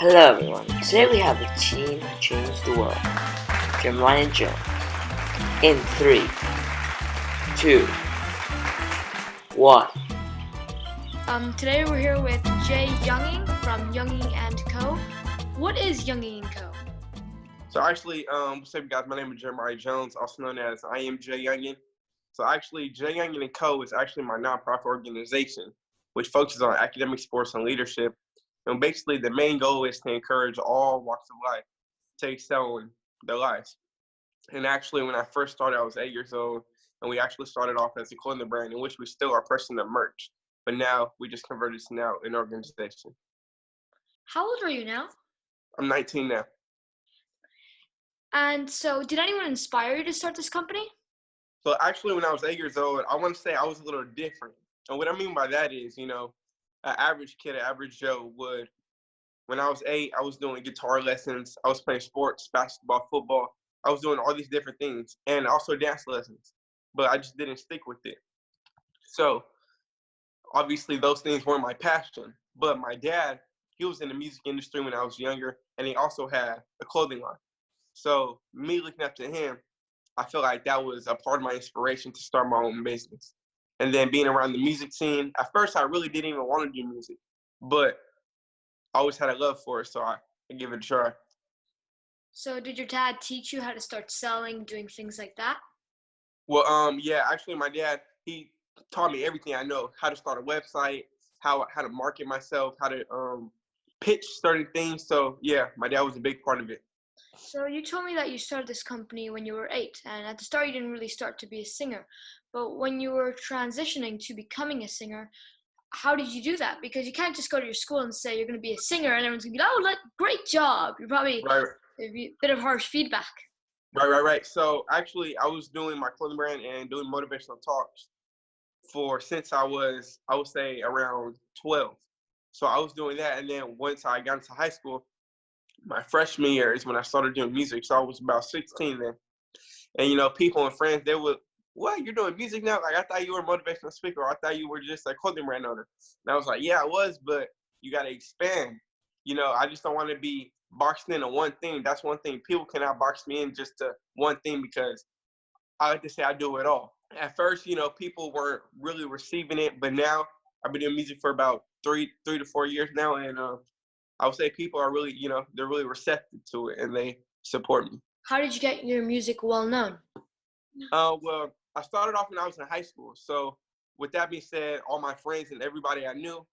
Hello everyone, today we have the team who changed the world, Jeremiah Jones. In 3, 2, 1. Today we're here with Jay Younging from Younging & Co. What is Younging & Co.? So actually, what's up, guys? My name is Jeremiah Jones, also known as I am Jay Youngin. So actually, Jay Youngin & Co. is actually my nonprofit organization, which focuses on academic, sports, and leadership. And basically, the main goal is to encourage all walks of life to excel in their lives. And actually, when I first started, I was 8 years old, and we actually started off as a clothing brand, in which we still are pressing the merch. But now, we just converted to now an organization. How old are you now? I'm 19 now. And so, did anyone inspire you to start this company? So actually, when I was 8 years old, I want to say I was a little different. And what I mean by that is, an average kid, an average Joe would, when I was 8, I was doing guitar lessons. I was playing sports, basketball, football. I was doing all these different things and also dance lessons, but I just didn't stick with it. So obviously those things weren't my passion, but my dad, he was in the music industry when I was younger, and he also had a clothing line. So me looking up to him, I feel like that was a part of my inspiration to start my own business. And then being around the music scene, at first I really didn't even want to do music, but I always had a love for it, so I give it a try. So, did your dad teach you how to start selling, doing things like that? Well, yeah, actually my dad, he taught me everything I know, how to start a website, how to market myself, how to pitch certain things. So yeah, my dad was a big part of it. So, you told me that you started this company when you were 8, and at the start you didn't really start to be a singer. But when you were transitioning to becoming a singer, how did you do that? Because you can't just go to your school and say you're going to be a singer and everyone's going to be like, oh, great job. You're probably Right, a bit of harsh feedback. right. So actually I was doing my clothing brand and doing motivational talks since I would say around 12. So I was doing that, and then once I got into high school, my freshman year is when I started doing music. So I was about 16 then. And people and friends, they would, what, you're doing music now? Like, I thought you were a motivational speaker, or I thought you were just a clothing brand owner. And I was like, yeah, I was, but you got to expand. I just don't want to be boxed into one thing. That's one thing. People cannot box me in just to one thing, because I like to say I do it all. At first, people weren't really receiving it, but now I've been doing music for about 3 to 4 years now, and I would say people are really, they're really receptive to it, and they support me. How did you get your music well known? Well, I started off when I was in high school. So with that being said, all my friends and everybody I knew,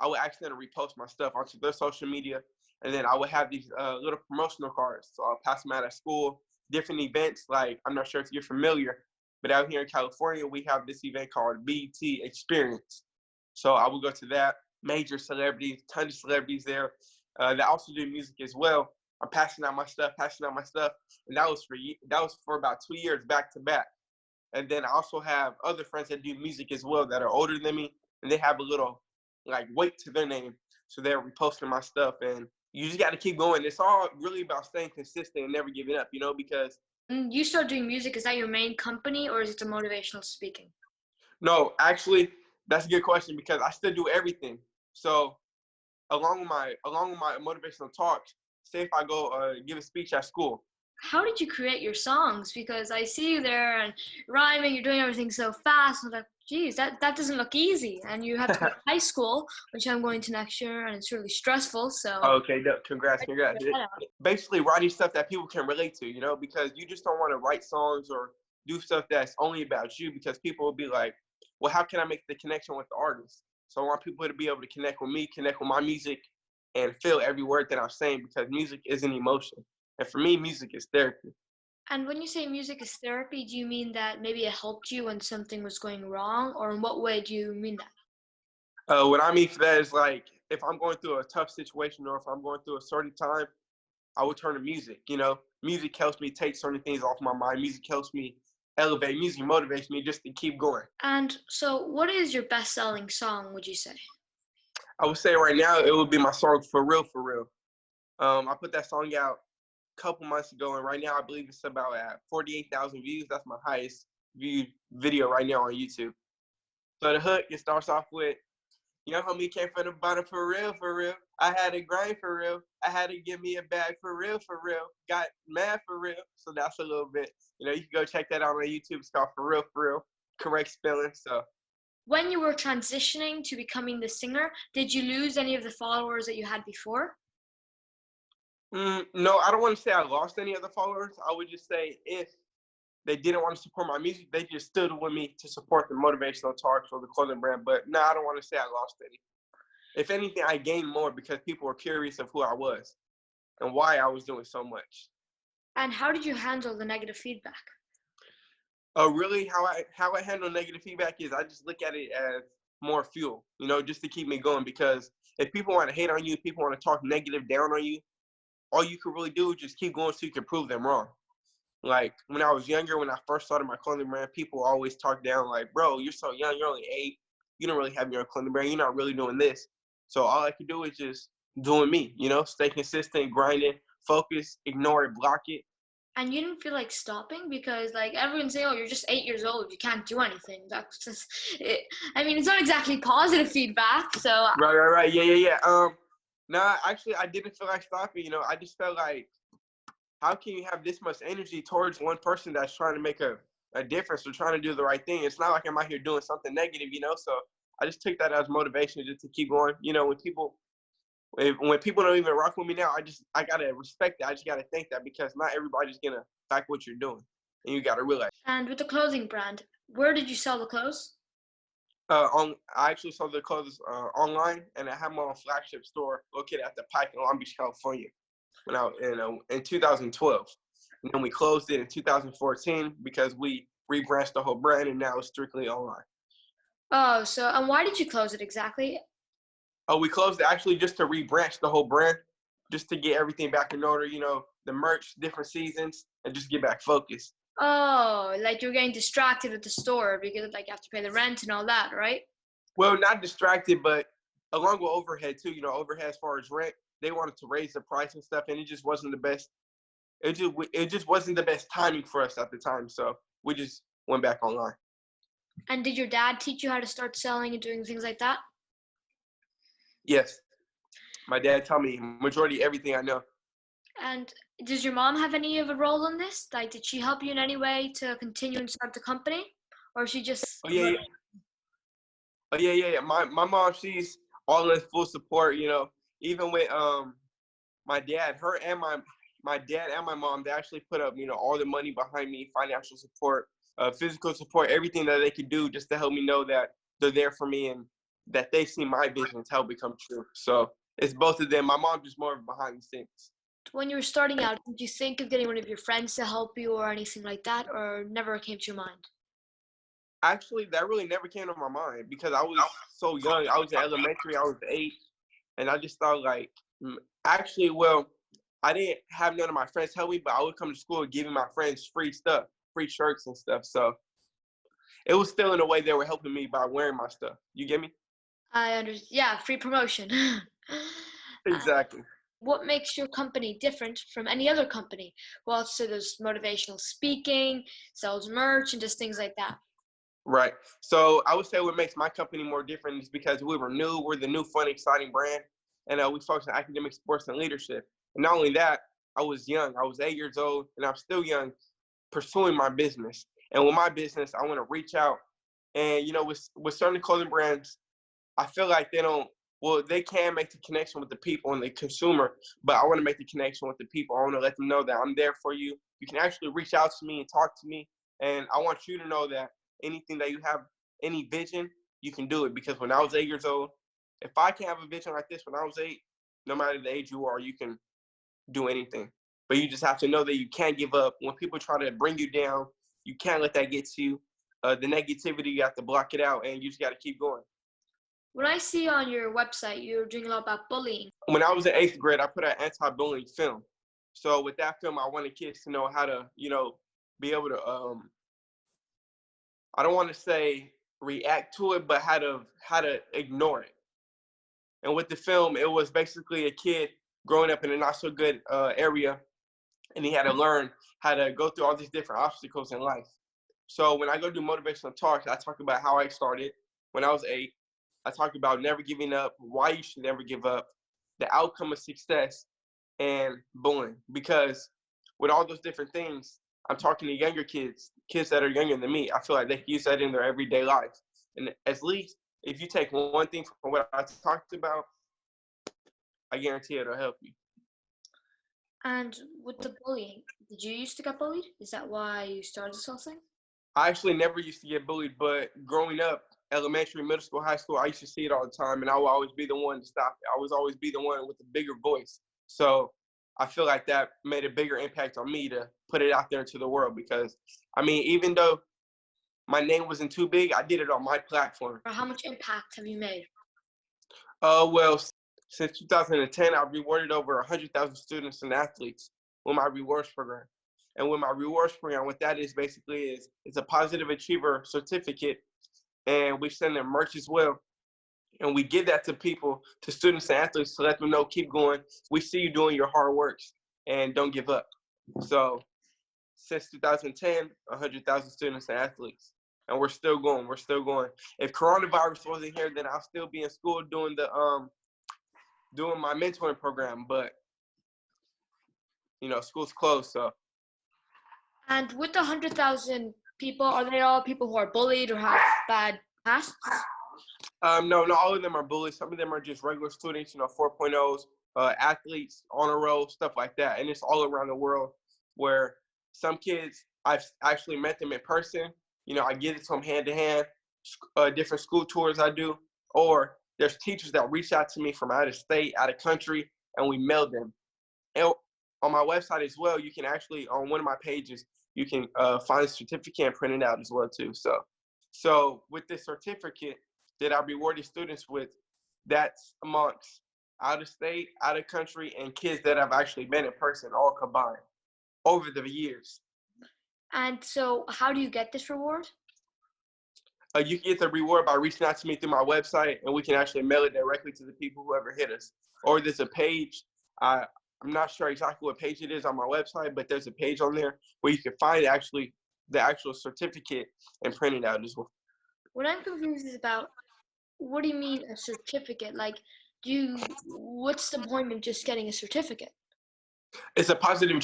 I would accidentally repost my stuff onto their social media, and then I would have these little promotional cards. So I'll pass them out at school, different events. Like, I'm not sure if you're familiar, but out here in California, we have this event called BET Experience. So I would go to that. Major celebrities, tons of celebrities there that also do music as well. I'm passing out my stuff, and that was for about 2 years back to back. And then I also have other friends that do music as well that are older than me, and they have a little like weight to their name, so they're reposting my stuff. And you just got to keep going. It's all really about staying consistent and never giving up, because You started doing music. Is that your main company, or is it the motivational speaking? no, actually, that's a good question, because I still do everything. So along with my motivational talks, say if I go give a speech at school. How did you create your songs? Because I see you there and rhyming, you're doing everything so fast. I'm like, geez, that doesn't look easy. And you have to go to high school, which I'm going to next year, and it's really stressful. So Okay, no, congrats. Basically, writing stuff that people can relate to, because you just don't want to write songs or do stuff that's only about you, because people will be like, well, how can I make the connection with the artist? So I want people to be able to connect with me, connect with my music, and feel every word that I'm saying, because music is an emotion. And for me, music is therapy. And when you say music is therapy, do you mean that maybe it helped you when something was going wrong? Or in what way do you mean that? What I mean for that is, like, if I'm going through a tough situation or if I'm going through a certain time, I would turn to music. Music helps me take certain things off my mind. Music helps me elevate. Music motivates me just to keep going. And so what is your best-selling song, would you say? I would say right now it would be my song For Real, For Real. I put that song out a couple months ago, and right now I believe it's about at 48,000 views. That's my highest viewed video right now on YouTube. So the hook, it starts off with, Young homie came from the bottom for real, for real. I had to grind for real. I had to give me a bag for real, for real. Got mad for real. So that's a little bit, you can go check that out on YouTube. It's called For Real. Correct spelling. So When you were transitioning to becoming the singer, did you lose any of the followers that you had before? no, I don't want to say I lost any of the followers. I would just say if they didn't want to support my music, they just stood with me to support the motivational talks or the clothing brand. But no, I don't want to say I lost any. If anything, I gained more because people were curious of who I was and why I was doing so much. And how did you handle the negative feedback? Really, how I handle negative feedback is I just look at it as more fuel, just to keep me going. Because if people want to hate on you, if people want to talk negative down on you, all you can really do is just keep going so you can prove them wrong. Like when I was younger, when I first started my clothing brand, people always talk down like, bro, you're so young, you're only 8, you don't really have your own clothing brand, you're not really doing this. So all I could do is just doing me, stay consistent, grinding, focus, ignore it, block it. And you didn't feel like stopping because like everyone's saying, oh, you're just 8 years old, you can't do anything. That's just it. I mean, it's not exactly positive feedback. So Right. Yeah. Nah, actually, I didn't feel like stopping. I just felt like, how can you have this much energy towards one person that's trying to make a difference or trying to do the right thing? It's not like I'm out here doing something negative, So I just took that as motivation just to keep going. When people don't even rock with me now, I gotta respect that. I just gotta think that because not everybody's gonna like what you're doing, and you gotta realize. And with the clothing brand, where did you sell the clothes? I actually sold the clothes online, and I have my own flagship store located at the Pike in Long Beach, California. When I in 2012, and then we closed it in 2014 because we rebranched the whole brand, and now it's strictly online. Oh, and why did you close it exactly? Oh, we closed it actually just to rebranch the whole brand, just to get everything back in order. The merch, different seasons, and just get back focused. Oh, like you're getting distracted at the store because like you have to pay the rent and all that, right? Well, not distracted, but along with overhead too. Overhead as far as rent, they wanted to raise the price and stuff, and it just wasn't the best. It just wasn't the best timing for us at the time, so we just went back online. And did your dad teach you how to start selling and doing things like that? Yes, my dad taught me majority everything I know. And does your mom have any of a role in this? Like, did she help you in any way to continue and start the company, or she just? Oh yeah. My mom, she's all in full support. Even with my dad, her and my dad and my mom, they actually put up all the money behind me, financial support, physical support, everything that they could do just to help me know that they're there for me and that they see my vision help become true. So it's both of them. My mom just more behind the scenes. When you were starting out, did you think of getting one of your friends to help you or anything like that, or never came to your mind? Actually, that really never came to my mind because I was so young. I was in elementary. I was 8, and I just thought like, actually, well, I didn't have none of my friends help me, but I would come to school giving my friends free stuff, free shirts and stuff. So it was still in a way they were helping me by wearing my stuff. You get me? I understand. Yeah, free promotion. Exactly. What makes your company different from any other company? Well, so there's motivational speaking, sells merch, and just things like that. Right. So I would say what makes my company more different is because we were new. We're the new, fun, exciting brand, and we focus on academic, sports, and leadership. And not only that, I was young. I was 8 years old, and I'm still young, pursuing my business. And with my business, I want to reach out. And with certain clothing brands, I feel like they can make the connection with the people and the consumer, but I want to make the connection with the people. I want to let them know that I'm there for you. You can actually reach out to me and talk to me. And I want you to know that anything that you have, any vision, you can do it. Because when I was 8 years old, if I can have a vision like this when I was 8, no matter the age you are, you can do anything. But you just have to know that you can't give up. When people try to bring you down, you can't let that get to you. The negativity, you have to block it out, and you just got to keep going. When I see on your website, you're doing a lot about bullying. When I was in 8th grade, I put out anti-bullying film. So with that film, I wanted kids to know how to, be able to, I don't want to say react to it, but how to ignore it. And with the film, it was basically a kid growing up in a not so good area, and he had to learn how to go through all these different obstacles in life. So when I go do motivational talks, I talk about how I started when I was 8. I talk about never giving up, why you should never give up, the outcome of success, and bullying. Because with all those different things, I'm talking to younger kids, kids that are younger than me. I feel like they can use that in their everyday life. And at least if you take one thing from what I talked about, I guarantee it'll help you. And with the bullying, did you used to get bullied? Is that why you started this whole thing? I actually never used to get bullied, but growing up, elementary, middle school, high school, I used to see it all the time, and I would always be the one to stop it. I would always be the one with the bigger voice. So I feel like that made a bigger impact on me to put it out there into the world because, I mean, even though my name wasn't too big, I did it on my platform. Or how much impact have you made? Well, since 2010, I've rewarded over 100,000 students and athletes with my rewards program. And with my rewards program, what that is basically is it's a positive achiever certificate, and we send them merch as well. And we give that to people, to students and athletes, to let them know, keep going. We see you doing your hard works, and don't give up. So since 2010, 100,000 students and athletes. And we're still going. We're still going. If coronavirus wasn't here, then I'll still be in school doing my mentoring program. But school's closed, so. And with the 100,000 people, are they all people who are bullied or have bad pasts? No, not all of them are bullies. Some of them are just regular students, 4.0s, athletes, honor roll, stuff like that. And it's all around the world where some kids, I've actually met them in person. I give it to them hand to hand, different school tours I do. Or there's teachers that reach out to me from out of state, out of country, and we mail them. And on my website as well, you can actually, on one of my pages, you can find a certificate and print it out as well too. So with this certificate that I rewarded students with, that's amongst out of state, out of country, and kids that I've actually met in person, all combined over the years. And so how do you get this reward? You can get the reward by reaching out to me through my website, and we can actually mail it directly to the people who ever hit us. Or there's a page. I'm not sure exactly what page it is on my website, but there's a page on there where you can find the actual certificate and print it out as well. What I'm confused is about, what do you mean a certificate? Like, what's the point of just getting a certificate? It's a positive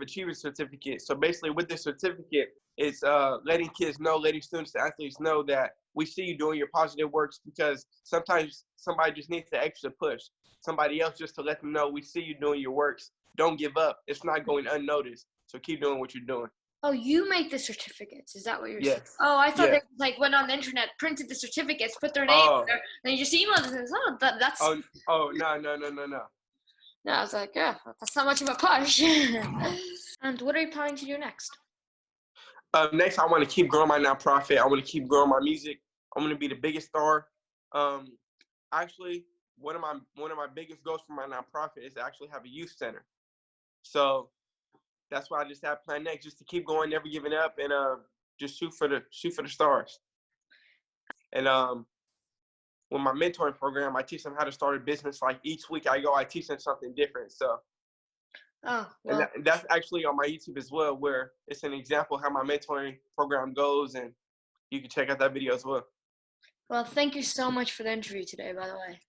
achiever certificate. So basically with this certificate, it's letting students and athletes know that we see you doing your positive works, because sometimes somebody just needs the extra push. Somebody else just to let them know we see you doing your works. Don't give up. It's not going unnoticed. So keep doing what you're doing. Oh, you make the certificates. Is that what you're saying? Yes. Oh, I thought Yes. they went on the internet, printed the certificates, put their name in there, and you just emailed them. Oh, that's. Oh, no. No, I was like, yeah, that's not much of a push. And what are you planning to do next? Next, I want to keep growing my nonprofit. I want to keep growing my music. I want to be the biggest star. Actually, one of my biggest goals for my nonprofit is to actually have a youth center. So that's why I just have planned next, just to keep going, never giving up, and just shoot for the stars. And with my mentoring program, I teach them how to start a business. Like each week I go, I teach them something different. So. Oh, well. And that's actually on my YouTube as well, where it's an example of how my mentoring program goes, and you can check out that video as well. Well, thank you so much for the interview today, by the way.